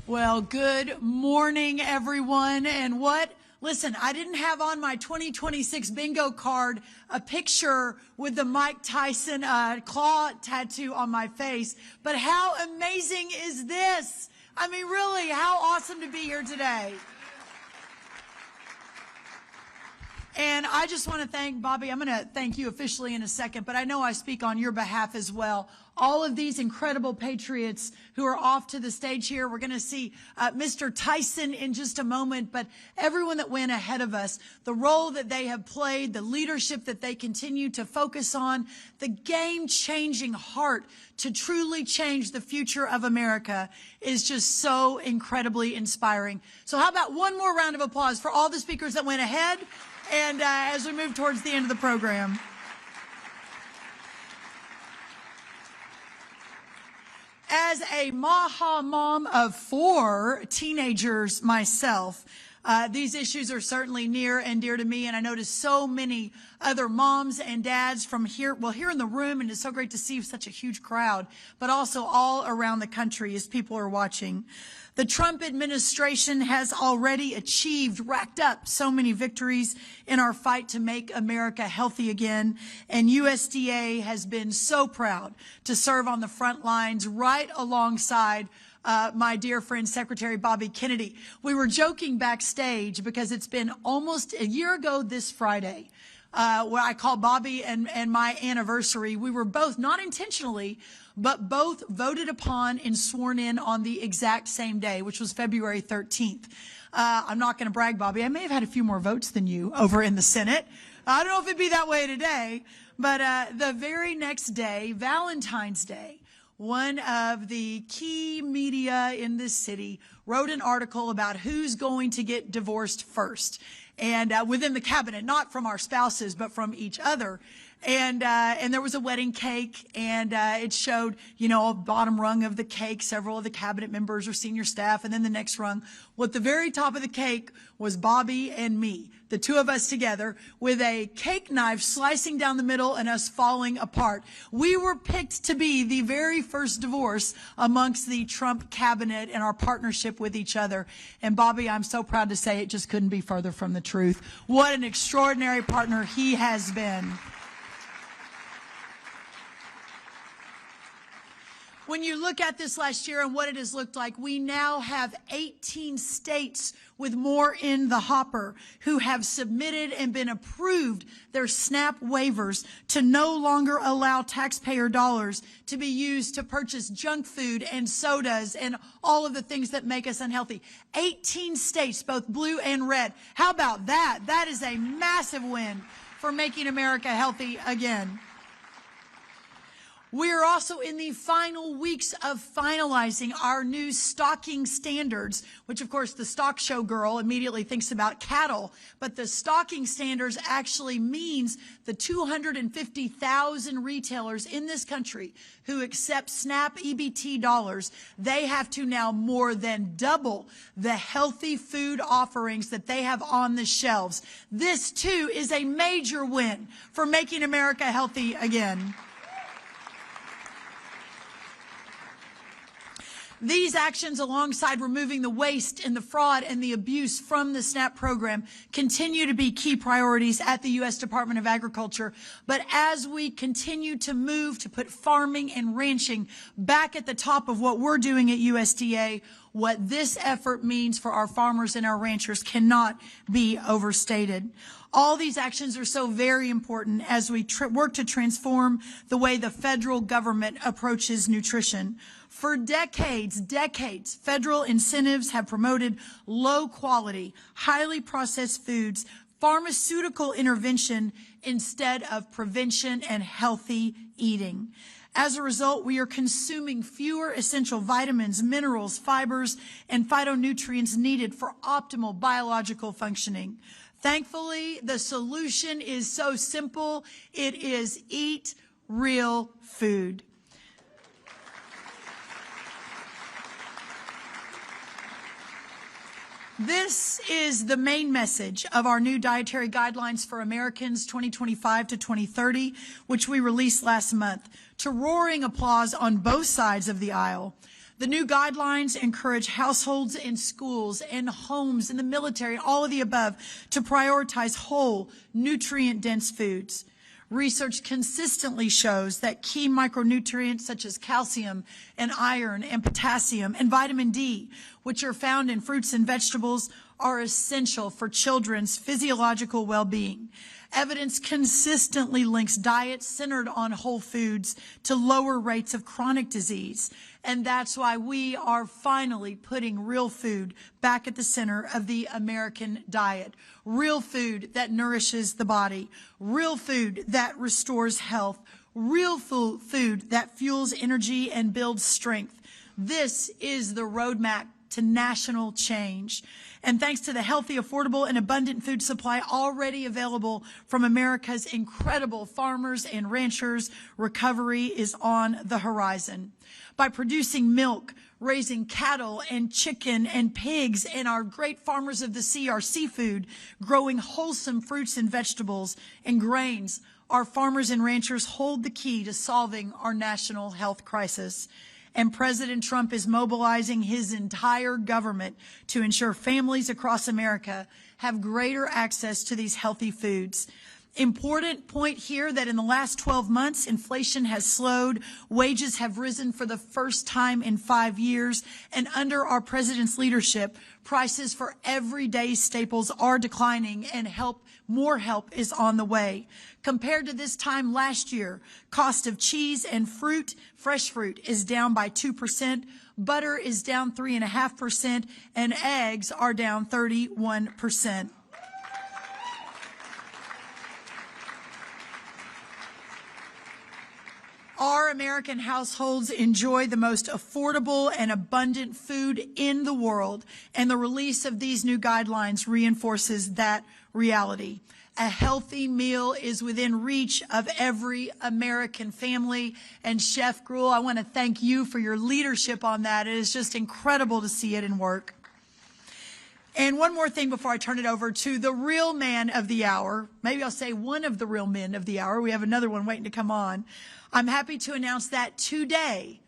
Well, good morning, everyone. And listen, I didn't have on my 2026 bingo card a picture with the Mike Tyson claw tattoo on my face, but how amazing is this? I mean, really, how awesome to be here today. And I just want to thank Bobby. I'm going to thank you officially in a second, but I know I speak on your behalf as well. All of these incredible patriots who are off to the stage here. We're going to see Mr. Tyson in just a moment, but everyone that went ahead of us, the role that they have played, the leadership that they continue to focus on, the game-changing heart to truly change the future of America is just so incredibly inspiring. So how about one more round of applause for all the speakers that went ahead? And as we move towards the end of the program. As a Maha mom of 4 teenagers myself, these issues are certainly near and dear to me, and I notice so many other moms and dads from here in the room, and it's so great to see such a huge crowd, but also all around the country as people are watching. The Trump administration has already racked up so many victories in our fight to make America healthy again. And USDA has been so proud to serve on the front lines right alongside my dear friend, Secretary Bobby Kennedy. We were joking backstage because it's been almost a year ago this Friday where I called Bobby and my anniversary. We were both, not intentionally, but both voted upon and sworn in on the exact same day, which was February 13th. I'm not going to brag, Bobby. I may have had a few more votes than you over in the Senate. I don't know if it'd be that way today, but the very next day, Valentine's Day, one of the key media in this city wrote an article about who's going to get divorced first. And within the cabinet, not from our spouses, but from each other. And there was a wedding cake, and it showed, a bottom rung of the cake, several of the cabinet members or senior staff, and then the next rung. Well, at the very top of the cake was Bobby and me, the two of us together, with a cake knife slicing down the middle and us falling apart. We were picked to be the very first divorce amongst the Trump cabinet and our partnership with each other. And Bobby, I'm so proud to say it just couldn't be further from the truth. What an extraordinary partner he has been. When you look at this last year and what it has looked like, we now have 18 states with more in the hopper who have submitted and been approved their SNAP waivers to no longer allow taxpayer dollars to be used to purchase junk food and sodas and all of the things that make us unhealthy. 18 states, both blue and red. How about that? That is a massive win for making America healthy again. We are also in the final weeks of finalizing our new stocking standards, which, of course, the stock show girl immediately thinks about cattle. But the stocking standards actually means the 250,000 retailers in this country who accept SNAP EBT dollars, they have to now more than double the healthy food offerings that they have on the shelves. This, too, is a major win for making America healthy again. These actions, alongside removing the waste and the fraud and the abuse from the SNAP program, continue to be key priorities at the U.S. Department of Agriculture. But as we continue to move to put farming and ranching back at the top of what we're doing at USDA, what this effort means for our farmers and our ranchers cannot be overstated. All these actions are so very important as we work to transform the way the federal government approaches nutrition. For decades, federal incentives have promoted low-quality, highly processed foods, pharmaceutical intervention instead of prevention and healthy eating. As a result, we are consuming fewer essential vitamins, minerals, fibers, and phytonutrients needed for optimal biological functioning. Thankfully, the solution is so simple. It is eat real food. This is the main message of our new dietary guidelines for Americans 2025 to 2030, which we released last month, to roaring applause on both sides of the aisle. The new guidelines encourage households and schools and homes and the military, all of the above, to prioritize whole, nutrient-dense foods. Research consistently shows that key micronutrients such as calcium and iron and potassium and vitamin D, which are found in fruits and vegetables, are essential for children's physiological well-being. Evidence consistently links diets centered on whole foods to lower rates of chronic disease. And that's why we are finally putting real food back at the center of the American diet. Real food that nourishes the body. Real food that restores health. Real food that fuels energy and builds strength. This is the roadmap to national change. And thanks to the healthy, affordable, and abundant food supply already available from America's incredible farmers and ranchers, recovery is on the horizon. By producing milk, raising cattle and chicken and pigs and our great farmers of the sea, our seafood, growing wholesome fruits and vegetables and grains, our farmers and ranchers hold the key to solving our national health crisis. And President Trump is mobilizing his entire government to ensure families across America have greater access to these healthy foods. Important point here that in the last 12 months, inflation has slowed, wages have risen for the first time in 5 years, and under our president's leadership, prices for everyday staples are declining and more help is on the way. Compared to this time last year, cost of cheese and fruit, fresh fruit, is down by 2%, butter is down 3.5%, and eggs are down 31%. Our American households enjoy the most affordable and abundant food in the world, and the release of these new guidelines reinforces that reality. A healthy meal is within reach of every American family. And Chef Gruhl, I want to thank you for your leadership on that. It is just incredible to see it in work. And one more thing before I turn it over to the real man of the hour. Maybe I'll say one of the real men of the hour. We have another one waiting to come on. I'm happy to announce that today,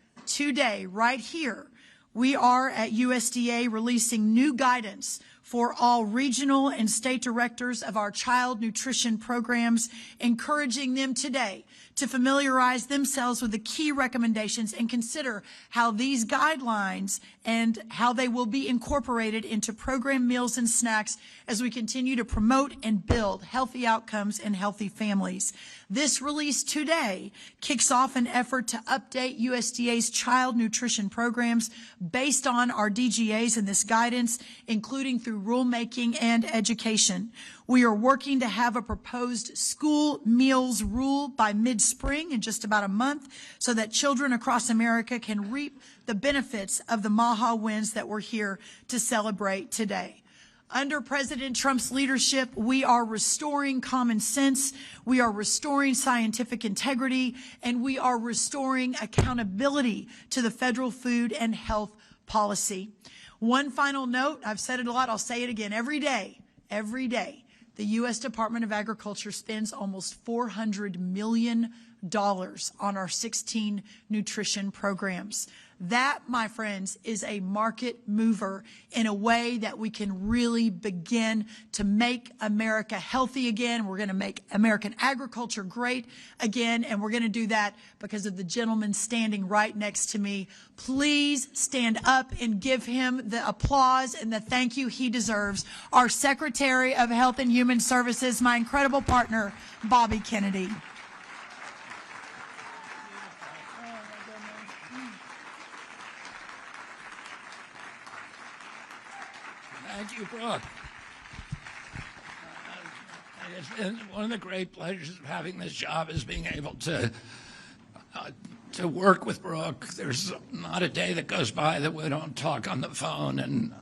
right here, we are at USDA releasing new guidance for all regional and state directors of our child nutrition programs, encouraging them today to familiarize themselves with the key recommendations and consider how these guidelines and how they will be incorporated into program meals and snacks as we continue to promote and build healthy outcomes and healthy families. This release today kicks off an effort to update USDA's child nutrition programs based on our DGAs and this guidance, including through rulemaking and education. We are working to have a proposed school meals rule by mid-spring in just about a month so that children across America can reap the benefits of the MAHA wins that we're here to celebrate today. Under President Trump's leadership, we are restoring common sense, we are restoring scientific integrity, and we are restoring accountability to the federal food and health policy. One final note, I've said it a lot, I'll say it again, every day, the U.S. Department of Agriculture spends almost $400 million on our 16 nutrition programs. That, my friends, is a market mover in a way that we can really begin to make America healthy again. We're going to make American agriculture great again, and we're going to do that because of the gentleman standing right next to me. Please stand up and give him the applause and the thank you he deserves. Our Secretary of Health and Human Services, my incredible partner, Bobby Kennedy. Thank you, Brooke. It's been one of the great pleasures of having this job is being able to work with Brooke. There's not a day that goes by that we don't talk on the phone, and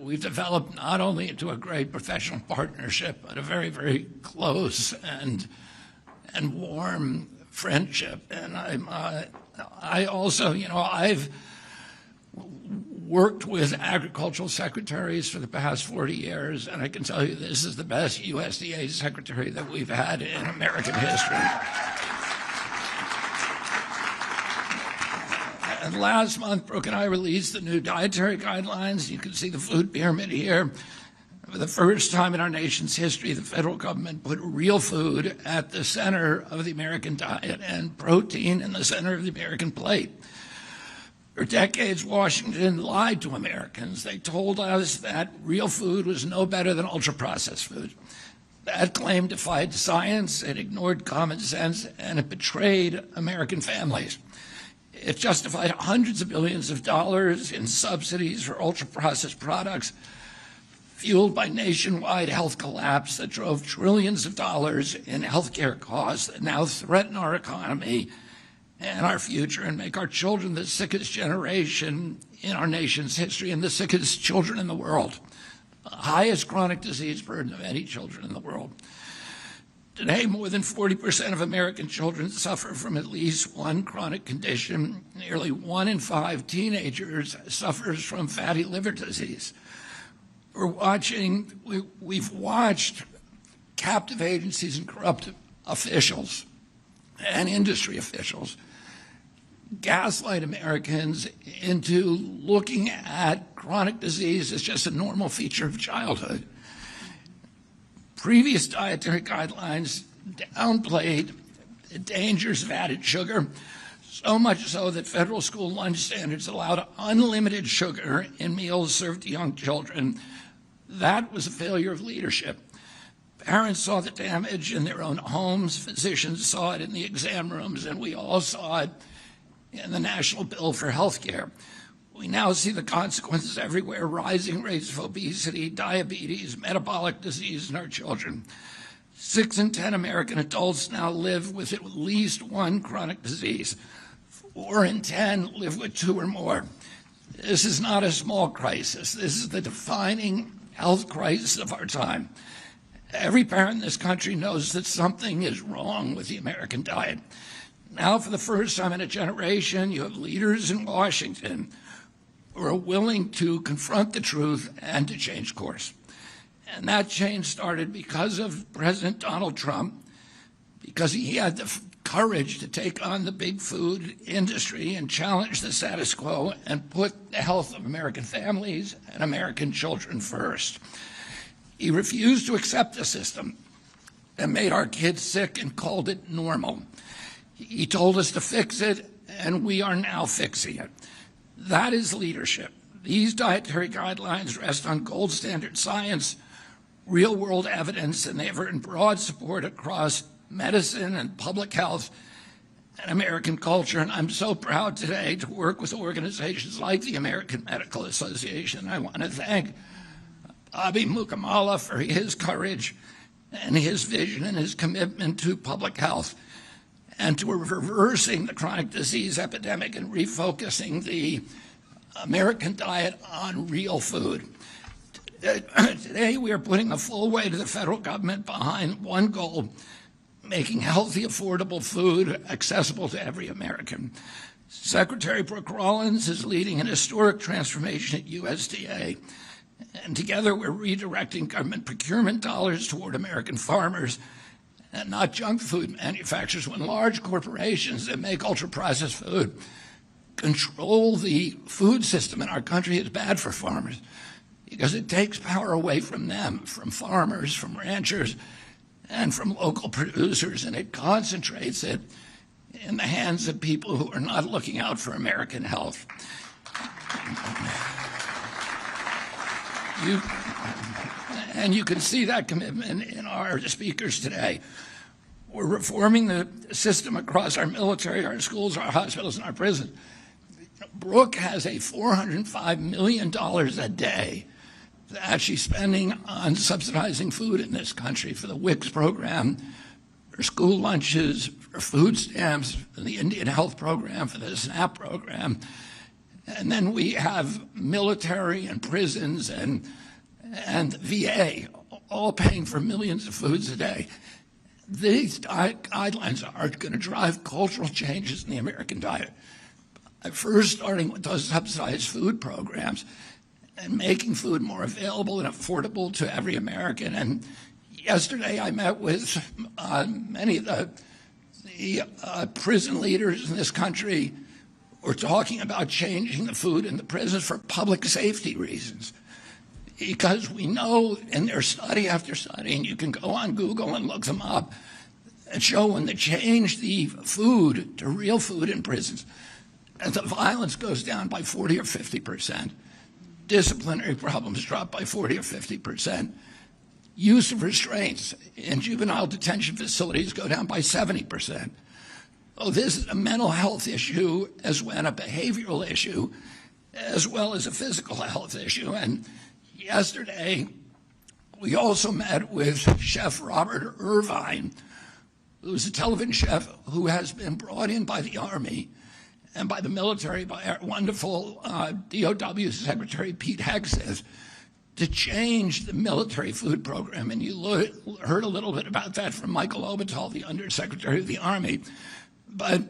we've developed not only into a great professional partnership, but a very, very close and warm friendship. And I also, I've worked with agricultural secretaries for the past 40 years, and I can tell you this is the best USDA secretary that we've had in American history. And last month, Brooke and I released the new dietary guidelines. You can see the food pyramid here. For the first time in our nation's history, the federal government put real food at the center of the American diet and protein in the center of the American plate. For decades, Washington lied to Americans. They told us that real food was no better than ultra-processed food. That claim defied science, it ignored common sense, and it betrayed American families. It justified hundreds of billions of dollars in subsidies for ultra-processed products, fueled by nationwide health collapse that drove trillions of dollars in healthcare costs that now threaten our economy and our future and make our children the sickest generation in our nation's history and the sickest children in the world. The highest chronic disease burden of any children in the world. Today, more than 40% of American children suffer from at least one chronic condition. Nearly 1 in 5 teenagers suffers from fatty liver disease. We've watched captive agencies and corrupt officials and industry officials gaslight Americans into looking at chronic disease as just a normal feature of childhood. Previous dietary guidelines downplayed the dangers of added sugar, so much so that federal school lunch standards allowed unlimited sugar in meals served to young children. That was a failure of leadership. Parents saw the damage in their own homes, physicians saw it in the exam rooms, and we all saw it in the National Bill for Health Care. We now see the consequences everywhere: rising rates of obesity, diabetes, metabolic disease in our children. 6 in 10 American adults now live with at least one chronic disease. 4 in 10 live with 2 or more. This is not a small crisis. This is the defining health crisis of our time. Every parent in this country knows that something is wrong with the American diet. Now, for the first time in a generation, you have leaders in Washington who are willing to confront the truth and to change course. And that change started because of President Donald Trump, because he had the courage to take on the big food industry and challenge the status quo and put the health of American families and American children first. He refused to accept the system that made our kids sick and called it normal. He told us to fix it, and we are now fixing it. That is leadership. These dietary guidelines rest on gold standard science, real-world evidence, and they have earned broad support across medicine and public health and American culture. And I'm so proud today to work with organizations like the American Medical Association. I want to thank Bobby Mukamala for his courage and his vision and his commitment to public health and to reversing the chronic disease epidemic and refocusing the American diet on real food. Today, we are putting the full weight of the federal government behind one goal: making healthy, affordable food accessible to every American. Secretary Brooke Rollins is leading an historic transformation at USDA. And together, we're redirecting government procurement dollars toward American farmers and not junk food manufacturers. When large corporations that make ultra-processed food control the food system in our country, it's bad for farmers because it takes power away from them, from farmers, from ranchers, and from local producers, and it concentrates it in the hands of people who are not looking out for American health. You can see that commitment in our speakers today. We're reforming the system across our military, our schools, our hospitals, and our prisons. Brooke has a $405 million a day that she's spending on subsidizing food in this country for the WICS program, for school lunches, for food stamps, for the Indian Health Program, for the SNAP program. And then we have military and prisons and VA all paying for millions of foods a day. These guidelines are going to drive cultural changes in the American diet. First, starting with those subsidized food programs and making food more available and affordable to every American. And yesterday, I met with many of the prison leaders in this country We're talking about changing the food in the prisons for public safety reasons. Because we know, and there's study after study, and you can go on Google and look them up, and show when they change the food to real food in prisons, and the violence goes down by 40 or 50%. Disciplinary problems drop by 40 or 50%. Use of restraints in juvenile detention facilities go down by 70%. Oh, this is a mental health issue as well as a behavioral issue, as well as a physical health issue. And yesterday, we also met with Chef Robert Irvine, who's a television chef who has been brought in by the Army and by the military, by our wonderful DOW Secretary Pete Hegseth, to change the military food program. And you heard a little bit about that from Michael Oberthal, the Undersecretary of the Army. But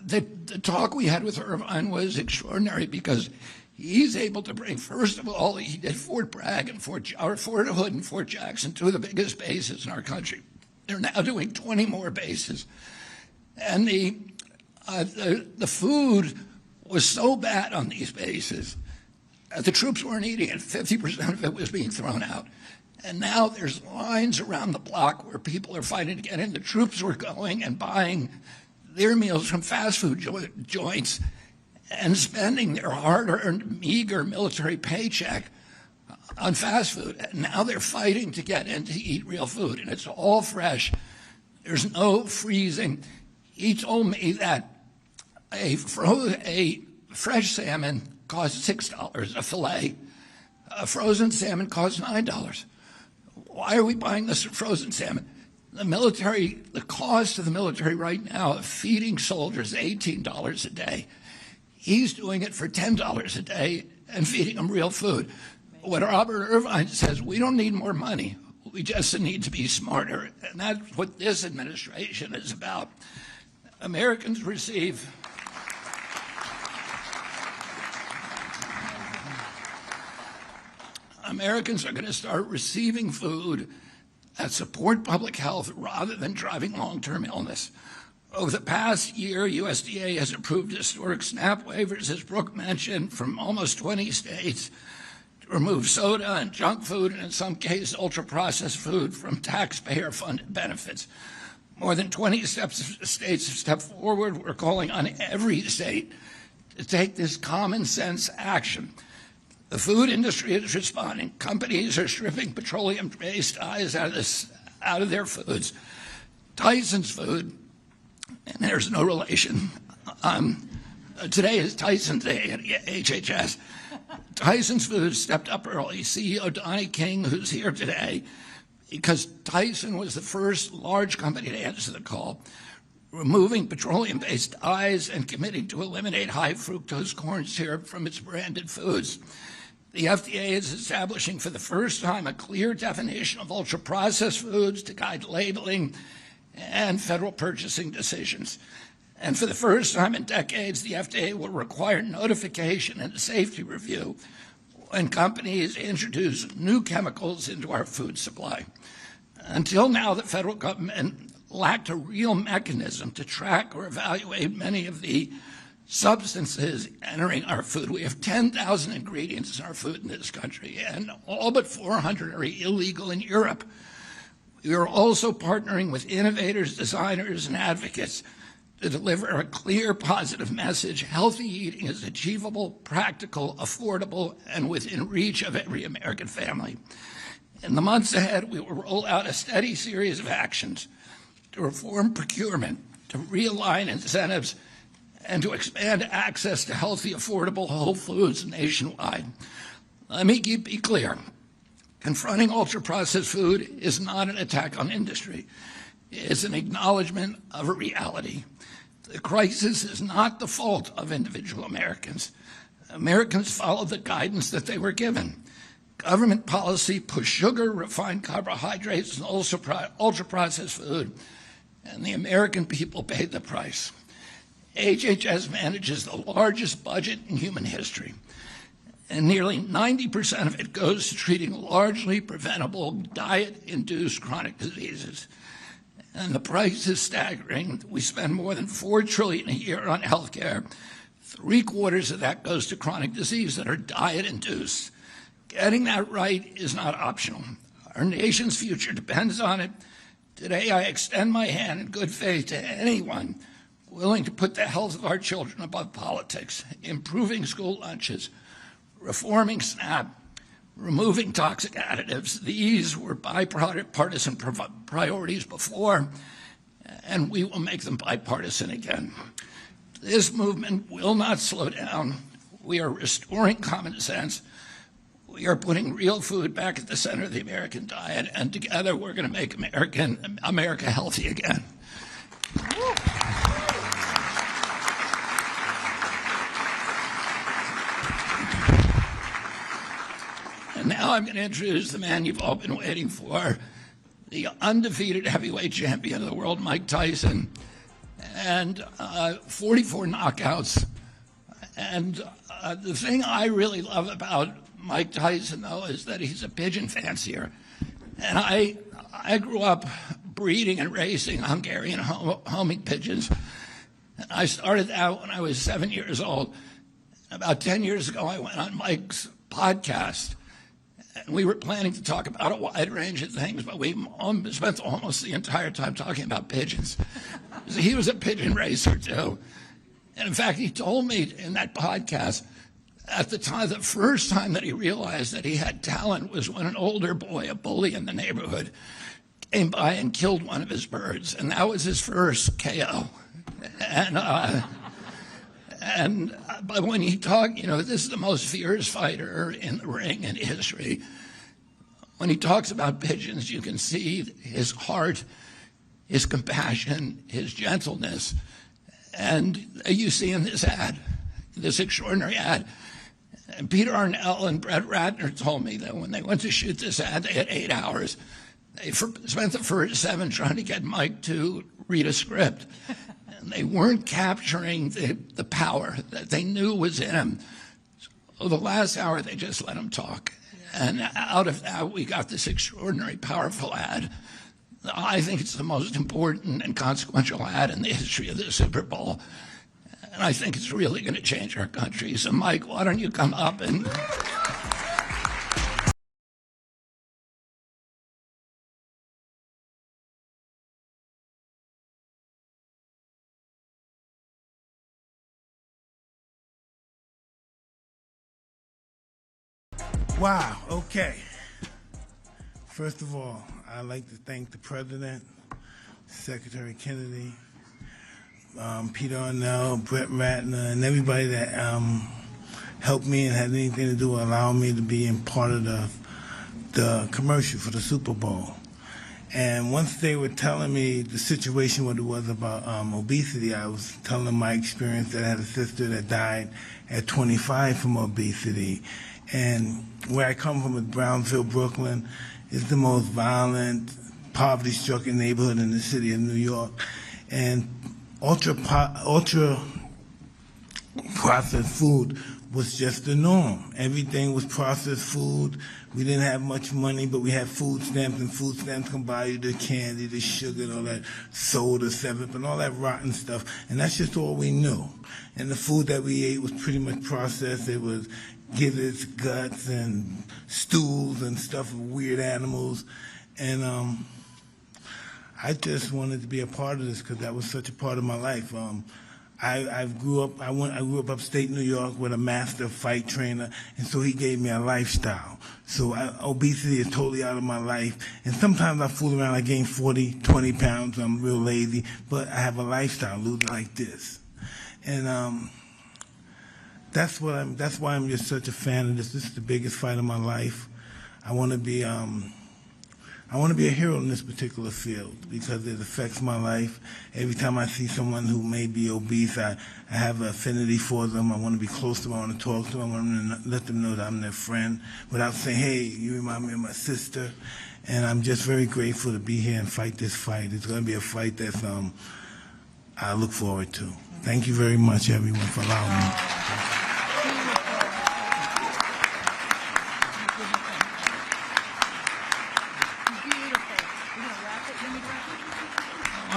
the talk we had with Irvine was extraordinary because he's able to bring, first of all, he did Fort Bragg and Fort Hood and Fort Jackson, two of the biggest bases in our country. They're now doing 20 more bases. And the food was so bad on these bases, the troops weren't eating it. 50% of it was being thrown out. And now there's lines around the block where people are fighting to get in. The troops were going and buying their meals from fast food joints and spending their hard-earned, meager military paycheck on fast food. And now they're fighting to get in to eat real food, and it's all fresh. There's no freezing. He told me that a fresh salmon costs $6 a fillet. A frozen salmon costs $9. Why are we buying this frozen salmon? The cost of the military right now of feeding soldiers is $18 a day. He's doing it for $10 a day and feeding them real food. What Robert Irvine says, we don't need more money. We just need to be smarter. And that's what this administration is about. Americans are going to start receiving food that support public health rather than driving long-term illness. Over the past year, USDA has approved historic SNAP waivers, as Brooke mentioned, from almost 20 states to remove soda and junk food, and in some cases, ultra-processed food from taxpayer-funded benefits. More than 20 states have stepped forward. We're calling on every state to take this common-sense action. The food industry is responding. Companies are stripping petroleum-based dyes out of their foods. Tyson's food, and there's no relation. Today is Tyson Day at HHS. Tyson's food stepped up early. CEO Donnie King, who's here today, because Tyson was the first large company to answer the call, removing petroleum-based dyes and committing to eliminate high-fructose corn syrup from its branded foods. The FDA is establishing for the first time a clear definition of ultra-processed foods to guide labeling and federal purchasing decisions. And for the first time in decades, the FDA will require notification and safety review when companies introduce new chemicals into our food supply. Until now, the federal government lacked a real mechanism to track or evaluate many of the substances entering our food. We have 10,000 ingredients in our food in this country, and all but 400 are illegal in Europe. We are also partnering with innovators, designers, and advocates to deliver a clear, positive message. Healthy eating is achievable, practical, affordable, and within reach of every American family. In the months ahead, we will roll out a steady series of actions to reform procurement, to realign incentives, and to expand access to healthy, affordable whole foods nationwide. Let me be clear. Confronting ultra-processed food is not an attack on industry. It's an acknowledgement of a reality. The crisis is not the fault of individual Americans. Americans followed the guidance that they were given. Government policy pushed sugar, refined carbohydrates, and ultra-processed food, and the American people paid the price. HHS manages the largest budget in human history, and nearly 90% of it goes to treating largely preventable diet-induced chronic diseases. And the price is staggering. We spend more than $4 trillion a year on health care, 3/4 of that goes to chronic disease that are diet-induced. Getting that right is not optional. Our nation's future depends on it. Today, I extend my hand in good faith to anyone willing to put the health of our children above politics, improving school lunches, reforming SNAP, removing toxic additives. These were bipartisan priorities before, and we will make them bipartisan again. This movement will not slow down. We are restoring common sense. We are putting real food back at the center of the American diet, and together we're going to make America healthy again. And now I'm going to introduce the man you've all been waiting for, the undefeated heavyweight champion of the world, Mike Tyson, and 44 knockouts. And the thing I really love about Mike Tyson, though, is that he's a pigeon fancier. And I grew up breeding and raising Hungarian homing pigeons. And I started that when I was 7 years old. About 10 years ago, I went on Mike's podcast. And we were planning to talk about a wide range of things, but we spent almost the entire time talking about pigeons. So he was a pigeon racer, too. And in fact, he told me in that podcast, at the time, the first time that he realized that he had talent was when an older boy, a bully in the neighborhood, came by and killed one of his birds. And that was his first KO. But when he talked, this is the most fierce fighter in the ring in history. When he talks about pigeons, you can see his heart, his compassion, his gentleness. And you see in this ad, this extraordinary ad. And Peter Arnell and Brett Ratner told me that when they went to shoot this ad, they had 8 hours. They spent the first 7 trying to get Mike to read a script. And they weren't capturing the power that they knew was in him. So the last hour, they just let him talk. And out of that, we got this extraordinary, powerful ad. I think it's the most important and consequential ad in the history of the Super Bowl. And I think it's really going to change our country. So, Mike, why don't you come up and... Wow, okay. First of all, I'd like to thank the President, Secretary Kennedy, Peter Arnell, Brett Ratner, and everybody that helped me and had anything to do with allowing me to be in part of the commercial for the Super Bowl. And once they were telling me the situation, what it was about obesity, I was telling them my experience that I had a sister that died at 25 from obesity. And where I come from, in Brownsville, Brooklyn, is the most violent, poverty-stricken neighborhood in the city of New York. And ultra processed food was just the norm. Everything was processed food. We didn't have much money, but we had food stamps, and food stamps can buy you the candy, the sugar, and all that soda, 7-Up, and all that rotten stuff. And that's just all we knew. And the food that we ate was pretty much processed. It was gizzards, guts, and stools and stuff of weird animals. And I just wanted to be a part of this because that was such a part of my life. I grew up upstate New York with a master fight trainer, and so he gave me a lifestyle. So obesity is totally out of my life. And sometimes I fool around, I gain 40, 20 pounds, I'm real lazy, but I have a lifestyle, losing like this. And that's why I'm just such a fan of this. This is the biggest fight of my life. I want to be a hero in this particular field because it affects my life. Every time I see someone who may be obese, I have an affinity for them. I want to be close to them. I want to talk to them. I want to let them know that I'm their friend without saying, hey, you remind me of my sister. And I'm just very grateful to be here and fight this fight. It's going to be a fight that I look forward to. Thank you very much, everyone, for allowing me.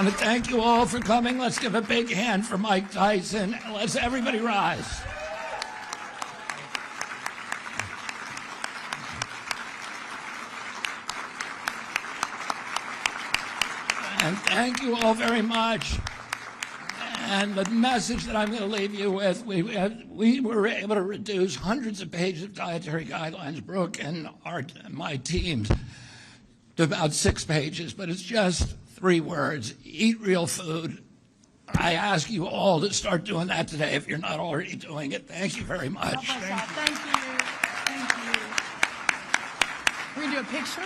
want to thank you all for coming. Let's give a big hand for Mike Tyson. Let's everybody rise. And thank you all very much. And the message that I'm going to leave you with, we were able to reduce hundreds of pages of dietary guidelines, Brooke and my teams, to about 6 pages, but it's just 3 words: eat real food. I ask you all to start doing that today if you're not already doing it. Thank you very much. Thank you. Thank you. We're going to do a picture.